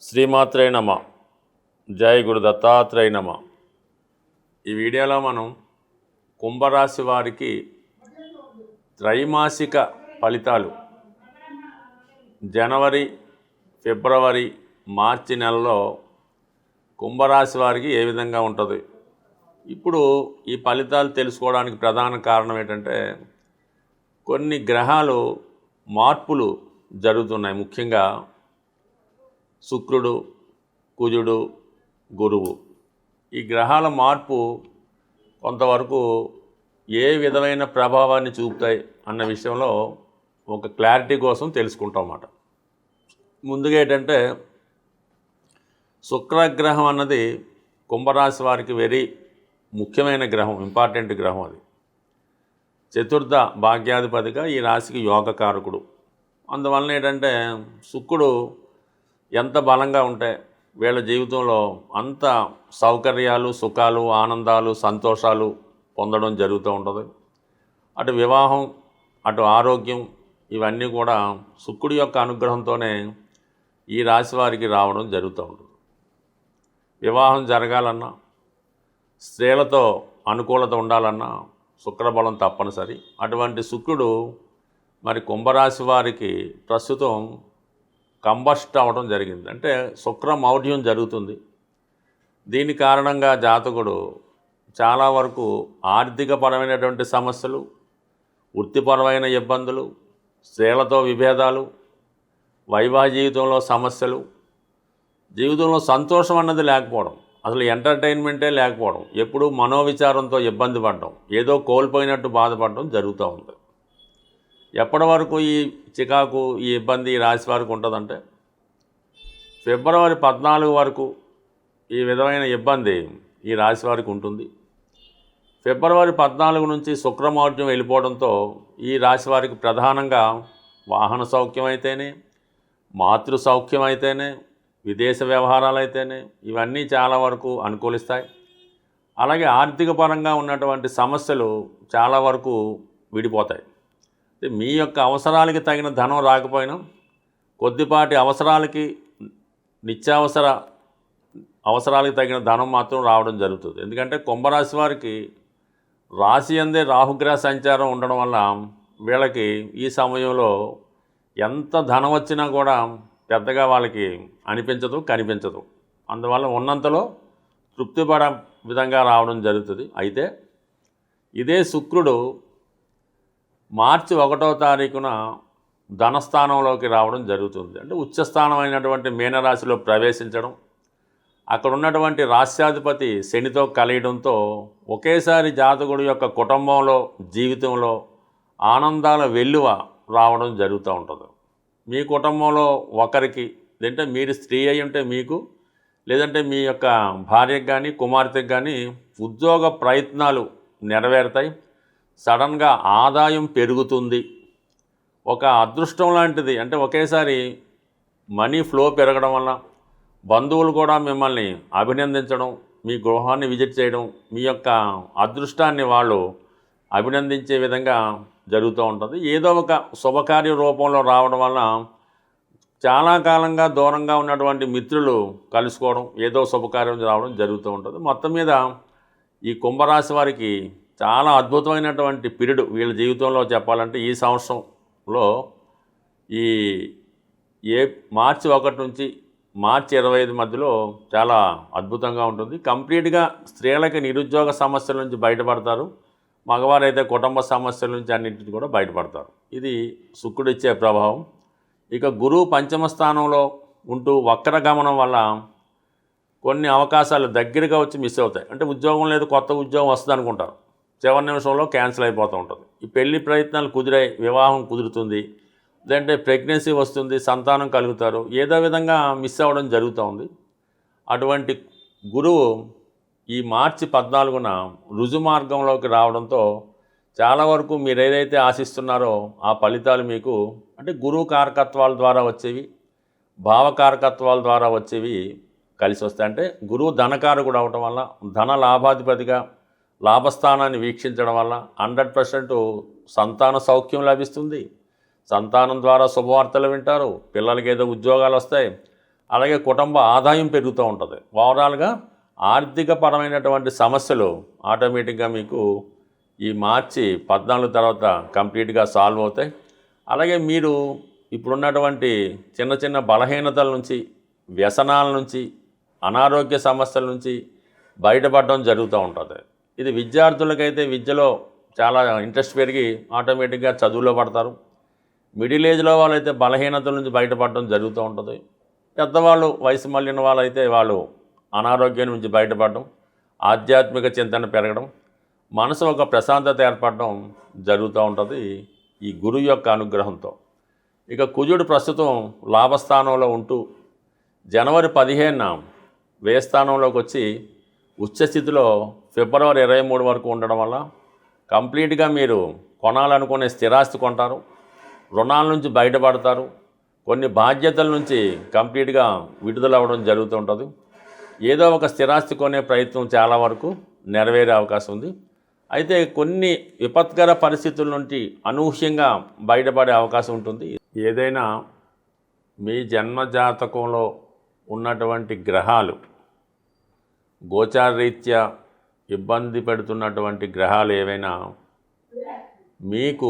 శ్రీమాత్రే నమ. జై గురు దత్తాత్రేయ నమ. ఈ వీడియోలో మనం కుంభరాశి వారికి త్రైమాసిక ఫలితాలు జనవరి, ఫిబ్రవరి, మార్చి నెలలో కుంభరాశి వారికి ఏ విధంగా ఉంటుంది. ఇప్పుడు ఈ ఫలితాలు తెలుసుకోవడానికి ప్రధాన కారణం ఏంటంటే కొన్ని గ్రహాలు మార్పులు జరుగుతున్నాయి. ముఖ్యంగా శుక్రుడు, కుజుడు, గురువు ఈ గ్రహాల మార్పు కొంతవరకు ఏ విధమైన ప్రభావాన్ని చూపుతాయి అన్న విషయంలో ఒక క్లారిటీ కోసం తెలుసుకుంటాం అన్నమాట. ముందుగా ఏంటంటే శుక్రగ్రహం అన్నది కుంభరాశి వారికి వెరీ ముఖ్యమైన గ్రహం, ఇంపార్టెంట్ గ్రహం. అది చతుర్థ భాగ్యాధిపతిగా ఈ రాశికి యోగకారకుడు. అందువలన ఏంటంటే శుక్రుడు ఎంత బలంగా ఉంటే వీళ్ళ జీవితంలో అంత సౌకర్యాలు, సుఖాలు, ఆనందాలు, సంతోషాలు పొందడం జరుగుతూ ఉంటుంది. అటు వివాహం, అటు ఆరోగ్యం ఇవన్నీ కూడా శుక్రుడి యొక్క అనుగ్రహంతోనే ఈ రాశి వారికి రావడం జరుగుతూ ఉంటుంది. వివాహం జరగాలన్నా, స్త్రీలతో అనుకూలత ఉండాలన్నా శుక్రబలం తప్పనిసరి. అటువంటి శుక్రుడు మరి కుంభరాశి వారికి ప్రస్తుతం కంబస్ట్ అవ్వడం జరిగింది. అంటే శుక్ర మౌఢ్యం జరుగుతుంది. దీని కారణంగా జాతకుడు చాలా వరకు ఆర్థికపరమైనటువంటి సమస్యలు, వృత్తిపరమైన ఇబ్బందులు, స్త్రీలతో విభేదాలు, వైవాహిక జీవితంలో సమస్యలు, జీవితంలో సంతోషం అన్నది లేకపోవడం, అసలు ఎంటర్టైన్మెంటే లేకపోవడం, ఎప్పుడూ మనోవిచారంతో ఇబ్బంది పడడం, ఏదో కోల్పోయినట్టు బాధపడడం జరుగుతూ ఉంది. ఎప్పటి వరకు ఈ చికాకు, ఈ ఇబ్బంది ఈ రాశి వారికి ఉంటుందంటే ఫిబ్రవరి 14 వరకు ఈ విధమైన ఇబ్బంది ఈ రాశి వారికి ఉంటుంది. ఫిబ్రవరి 14 నుంచి శుక్రమౌఢ్యం వెళ్ళిపోవడంతో ఈ రాశి వారికి ప్రధానంగా వాహన సౌఖ్యం అయితేనే, మాతృ సౌఖ్యం అయితేనే, విదేశ వ్యవహారాలు అయితేనే ఇవన్నీ చాలా వరకు అనుకూలిస్తాయి. అలాగే ఆర్థిక పరంగా ఉన్నటువంటి సమస్యలు చాలా వరకు విడిపోతాయి. మీ యొక్క అవసరాలకి తగిన ధనం రాకపోయినా కొద్దిపాటి అవసరాలకి, నిత్యావసర అవసరాలకి తగిన ధనం మాత్రం రావడం జరుగుతుంది. ఎందుకంటే కుంభరాశి వారికి రాశి అందే రాహుగ్రహ సంచారం ఉండడం వల్ల వీళ్ళకి ఈ సమయంలో ఎంత ధనం వచ్చినా కూడా పెద్దగా వాళ్ళకి అనిపించదు, కనిపించదు. అందువల్ల ఉన్నంతలో తృప్తిపడ విధంగా రావడం జరుగుతుంది. అయితే ఇదే శుక్రుడు మార్చి 1వ తారీఖున ధనస్థానంలోకి రావడం జరుగుతుంది. అంటే ఉచ్చస్థానమైనటువంటి మీనరాశిలో ప్రవేశించడం, అక్కడ ఉన్నటువంటి రాశ్యాధిపతి శనితో కలియడంతో ఒకేసారి జాతకుడి యొక్క కుటుంబంలో, జీవితంలో ఆనందాల వెల్లువ రావడం జరుగుతూ ఉంటుంది. మీ కుటుంబంలో ఒకరికి, లేదంటే మీరు స్త్రీ అయి ఉంటే మీకు, లేదంటే మీ యొక్క భార్యకు కానీ కుమార్తెకు కానీ ఉద్యోగ ప్రయత్నాలు నెరవేరుతాయి. సడన్గా ఆదాయం పెరుగుతుంది. ఒక అదృష్టం లాంటిది. అంటే ఒకేసారి మనీ ఫ్లో పెరగడం వల్ల బంధువులు కూడా మిమ్మల్ని అభినందించడం, మీ గృహాన్ని విజిట్ చేయడం, మీ యొక్క అదృష్టాన్ని వాళ్ళు అభినందించే విధంగా జరుగుతూ ఉంటుంది. ఏదో ఒక శుభకార్య రూపంలో రావడం వల్ల చాలా కాలంగా దూరంగా ఉన్నటువంటి మిత్రులు కలుసుకోవడం, ఏదో శుభకార్యం రావడం జరుగుతూ ఉంటుంది. మొత్తం మీద ఈ కుంభరాశి వారికి చాలా అద్భుతమైనటువంటి పీరియడ్ వీళ్ళ జీవితంలో చెప్పాలంటే ఈ సంవత్సరంలో మార్చి 1 నుంచి మార్చి 25 మధ్యలో చాలా అద్భుతంగా ఉంటుంది. కంప్లీట్గా స్త్రీలకి నిరుద్యోగ సమస్యల నుంచి బయటపడతారు. మగవారైతే కుటుంబ సమస్యల నుంచి అన్నింటినీ కూడా బయటపడతారు. ఇది శుక్రుడు ఇచ్చే ప్రభావం. ఇక గురువు పంచమ స్థానంలో ఉంటూ వక్రగమనం వల్ల కొన్ని అవకాశాలు దగ్గరగా వచ్చి మిస్ అవుతాయి. అంటే ఉద్యోగం లేదు, కొత్త ఉద్యోగం వస్తుంది అనుకుంటారు, చివరి నిమిషంలో క్యాన్సిల్ అయిపోతూ ఉంటుంది. ఈ పెళ్లి ప్రయత్నాలు కుదిరాయి, వివాహం కుదురుతుంది, లేదంటే ప్రెగ్నెన్సీ వస్తుంది, సంతానం కలుగుతారు, ఏదో విధంగా మిస్ అవ్వడం జరుగుతూ ఉంది. అటువంటి గురువు ఈ మార్చి 14న రుజు మార్గంలోకి రావడంతో చాలా వరకు మీరు ఏదైతే ఆశిస్తున్నారో ఆ ఫలితాలు మీకు, అంటే గురువు కారకత్వాల ద్వారా వచ్చేవి, భావకారకత్వాల ద్వారా వచ్చేవి కలిసి వస్తాయి. అంటే గురువు ధనకారకుడు అవటం వల్ల, ధన లాభాధిపతిగా లాభస్థానాన్ని వీక్షించడం వల్ల 100% సంతాన సౌఖ్యం లభిస్తుంది. సంతానం ద్వారా శుభవార్తలు వింటారు, పిల్లలకి ఏదో ఉద్యోగాలు వస్తాయి, అలాగే కుటుంబ ఆదాయం పెరుగుతూ ఉంటుంది. ఓవరాల్గా ఆర్థిక పరమైనటువంటి సమస్యలు ఆటోమేటిక్గా మీకు ఈ మార్చి 14 తర్వాత కంప్లీట్గా సాల్వ్ అవుతాయి. అలాగే మీరు ఇప్పుడున్నటువంటి చిన్న చిన్న బలహీనతల నుంచి, వ్యసనాల నుంచి, అనారోగ్య సమస్యల నుంచి బయటపడడం జరుగుతూ ఉంటుంది. ఇది విద్యార్థులకైతే విద్యలో చాలా ఇంట్రెస్ట్ పెరిగి ఆటోమేటిక్గా చదువులో పడతారు. మిడిల్ ఏజ్లో వాళ్ళైతే బలహీనతల నుంచి బయటపడడం జరుగుతూ ఉంటుంది. పెద్దవాళ్ళు వయసు మళ్ళిన వాళ్ళైతే వాళ్ళు అనారోగ్యం నుంచి బయటపడడం, ఆధ్యాత్మిక చింతన పెరగడం, మనసు ఒక ప్రశాంతత ఏర్పడడం జరుగుతూ ఉంటుంది ఈ గురువు యొక్క అనుగ్రహంతో. ఇక కుజుడు ప్రస్తుతం లాభస్థానంలో ఉంటూ జనవరి 15న వ్యయస్థానంలోకి వచ్చి ఉచ్చస్థితిలో ఫిబ్రవరి 23 వరకు ఉండడం వల్ల కంప్లీట్గా మీరు కొనాలనుకునే స్థిరాస్తి కొంటారు, రుణాల నుంచి బయటపడతారు, కొన్ని బాధ్యతల నుంచి కంప్లీట్గా విడుదల అవ్వడం జరుగుతుంటుంది. ఏదో ఒక స్థిరాస్తి కొనే ప్రయత్నం చాలా వరకు నెరవేరే అవకాశం ఉంది. అయితే కొన్ని విపత్కర పరిస్థితుల నుండి అనూహ్యంగా బయటపడే అవకాశం ఉంటుంది. ఏదైనా మీ జన్మజాతకంలో ఉన్నటువంటి గ్రహాలు గోచారరీత్యా ఇబ్బంది పెడుతున్నటువంటి గ్రహాలు ఏవైనా మీకు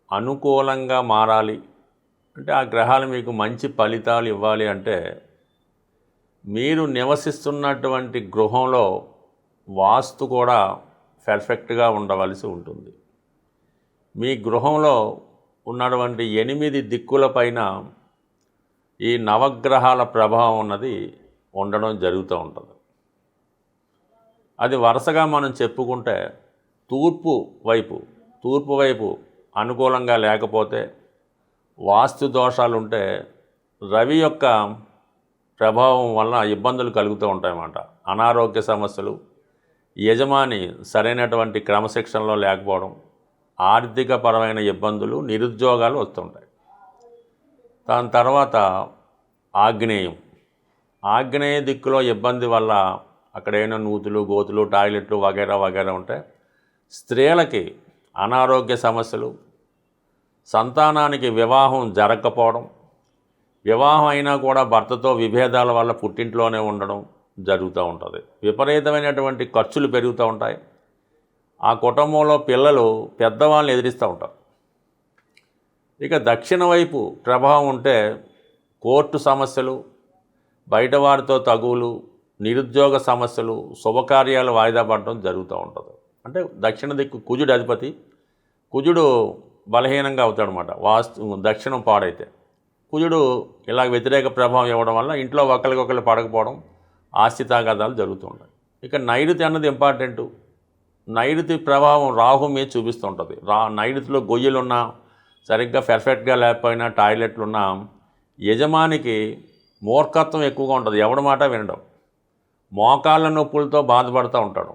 అనుకూలంగా మారాలి అంటే, ఆ గ్రహాలు మీకు మంచి ఫలితాలు ఇవ్వాలి అంటే, మీరు నివసిస్తున్నటువంటి గృహంలో వాస్తు కూడా పర్ఫెక్ట్గా ఉండవలసి ఉంటుంది. మీ గృహంలో ఉన్నటువంటి 8 దిక్కుల పైన ఈ నవగ్రహాల ప్రభావం ఉన్నది ఉండడం జరుగుతూ ఉంటుంది. అది వరుసగా మనం చెప్పుకుంటే తూర్పు వైపు అనుకూలంగా లేకపోతే, వాస్తు దోషాలు ఉంటే రవి యొక్క ప్రభావం వల్ల ఇబ్బందులు కలుగుతూ ఉంటాయన్నమాట. అనారోగ్య సమస్యలు, యజమాని సరైనటువంటి క్రమశిక్షణలో లేకపోవడం, ఆర్థిక పరమైన ఇబ్బందులు, నిరుద్యోగాలు వస్తుంటాయి. దాని తర్వాత ఆగ్నేయ దిక్కులో ఇబ్బంది వల్ల అక్కడైనా నూతులు, గోతులు, టాయిలెట్లు వగైరా ఉంటాయి. స్త్రీలకి అనారోగ్య సమస్యలు, సంతానానికి వివాహం జరగకపోవడం, వివాహం అయినా కూడా భర్తతో విభేదాల వల్ల పుట్టింట్లోనే ఉండడం జరుగుతూ ఉంటుంది. విపరీతమైనటువంటి ఖర్చులు పెరుగుతూ ఉంటాయి. ఆ కుటుంబంలో పిల్లలు పెద్దవాళ్ళని ఎదిరిస్తూ ఉంటారు. ఇక దక్షిణ వైపు ప్రభావం ఉంటే కోర్టు సమస్యలు, బయటవారితో తగువులు, నిరుద్యోగ సమస్యలు, శుభకార్యాలు వాయిదా పడడం జరుగుతూ ఉంటుంది. అంటే దక్షిణ దిక్కు కుజుడు అధిపతి, కుజుడు బలహీనంగా అవుతాడనమాట. దక్షిణం పాడైతే కుజుడు ఇలా వ్యతిరేక ప్రభావం ఇవ్వడం వల్ల ఇంట్లో ఒకరికొకరు పడకపోవడం, ఆస్తి తాగాదాలు జరుగుతూ ఉంటాయి. ఇక నైరుతి అన్నది ఇంపార్టెంటు. నైరుతి ప్రభావం రాహు మీద చూపిస్తూ ఉంటుంది. నైరుతిలో గొయ్యలున్నా, సరిగ్గా పర్ఫెక్ట్గా లేకపోయినా, టాయిలెట్లున్నా యజమానికి మూర్ఖత్వం ఎక్కువగా ఉంటుంది. ఎవడి మాట వినడం, మోకాళ్ళ నొప్పులతో బాధపడుతూ ఉంటాడు.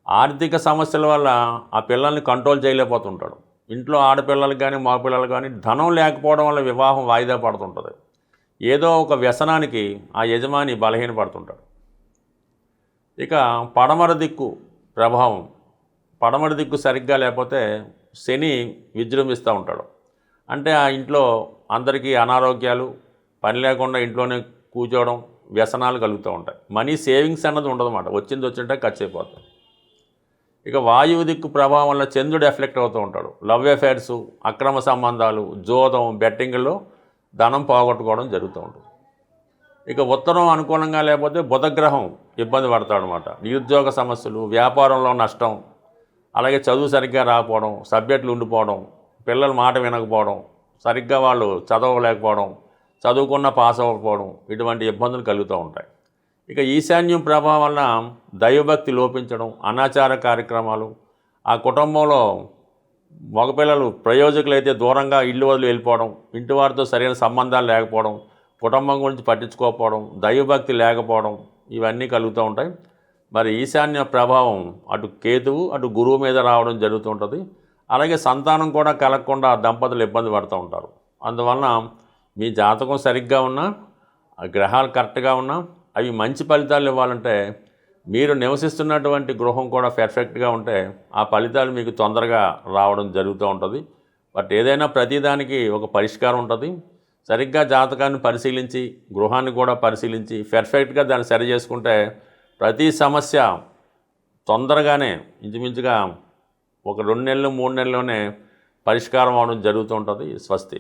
ఆర్థిక సమస్యల వల్ల ఆ పిల్లల్ని కంట్రోల్ చేయలేకపోతుంటాడు. ఇంట్లో ఆడపిల్లలకు కానీ మగపిల్లలకు కానీ ధనం లేకపోవడం వల్ల వివాహం వాయిదా పడుతుంటుంది. ఏదో ఒక వ్యసనానికి ఆ యజమాని బలహీనపడుతుంటాడు. ఇక పడమర దిక్కు ప్రభావం, పడమర దిక్కు సరిగ్గా లేకపోతే శని విజృంభిస్తూ ఉంటాడు. అంటే ఆ ఇంట్లో అందరికీ అనారోగ్యాలు, పని లేకుండా ఇంట్లోనే కూర్చోవడం, వ్యసనాలు కలుగుతూ ఉంటాయి. మనీ సేవింగ్స్ అన్నది ఉండదన్నమాట. వచ్చింటే ఖర్చు అయిపోతుంది. ఇక వాయువు దిక్కు ప్రభావం వల్ల చంద్రుడు ఎఫెక్ట్ అవుతూ ఉంటాడు. లవ్ అఫైర్సు, అక్రమ సంబంధాలు, జోదం, బెట్టింగ్లో ధనం పోగొట్టుకోవడం జరుగుతూ ఉంటుంది. ఇక ఉత్తరం అనుకూలంగా లేకపోతే బుధగ్రహం ఇబ్బంది పడతాడు అనమాట. నిరుద్యోగ సమస్యలు, వ్యాపారంలో నష్టం, అలాగే చదువు సరిగ్గా రాకపోవడం, సబ్జెక్టులు ఉండిపోవడం, పిల్లల మాట వినకపోవడం, సరిగ్గా వాళ్ళు చదవలేకపోవడం, చదువుకున్న పాస్ అవ్వకపోవడం, ఇటువంటి ఇబ్బందులు కలుగుతూ ఉంటాయి. ఇక ఈశాన్యం ప్రభావం వల్ల దైవభక్తి లోపించడం, అనాచార కార్యక్రమాలు, ఆ కుటుంబంలో మగపిల్లలు ప్రయోజకులైతే దూరంగా ఇల్లు వదిలి వెళ్ళిపోవడం, ఇంటి వారితో సరైన సంబంధాలు లేకపోవడం, కుటుంబం గురించి పట్టించుకోకపోవడం, దైవభక్తి లేకపోవడం, ఇవన్నీ కలుగుతూ ఉంటాయి. మరి ఈశాన్య ప్రభావం అటు కేతువు, అటు గురువు మీద రావడం జరుగుతుంటుంది. అలాగే సంతానం కూడా కలగకుండా దంపతులు ఇబ్బంది పడుతూ ఉంటారు. అందువలన మీ జాతకం సరిగ్గా ఉన్నా, ఆ గ్రహాలు కరెక్ట్గా ఉన్నా, అవి మంచి ఫలితాలు ఇవ్వాలంటే మీరు నివసిస్తున్నటువంటి గృహం కూడా పర్ఫెక్ట్గా ఉంటే ఆ ఫలితాలు మీకు తొందరగా రావడం జరుగుతూ ఉంటుంది. బట్ ఏదైనా ప్రతిదానికి ఒక పరిష్కారం ఉంటుంది. సరిగ్గా జాతకాన్ని పరిశీలించి గృహాన్ని కూడా పరిశీలించి పర్ఫెక్ట్గా దాన్ని సరి చేసుకుంటే ప్రతి సమస్య తొందరగానే ఇంచుమించుగా ఒక 2 నెలలు 3 నెలల్లోనే పరిష్కారం అవడం జరుగుతూ ఉంటుంది. స్వస్తి.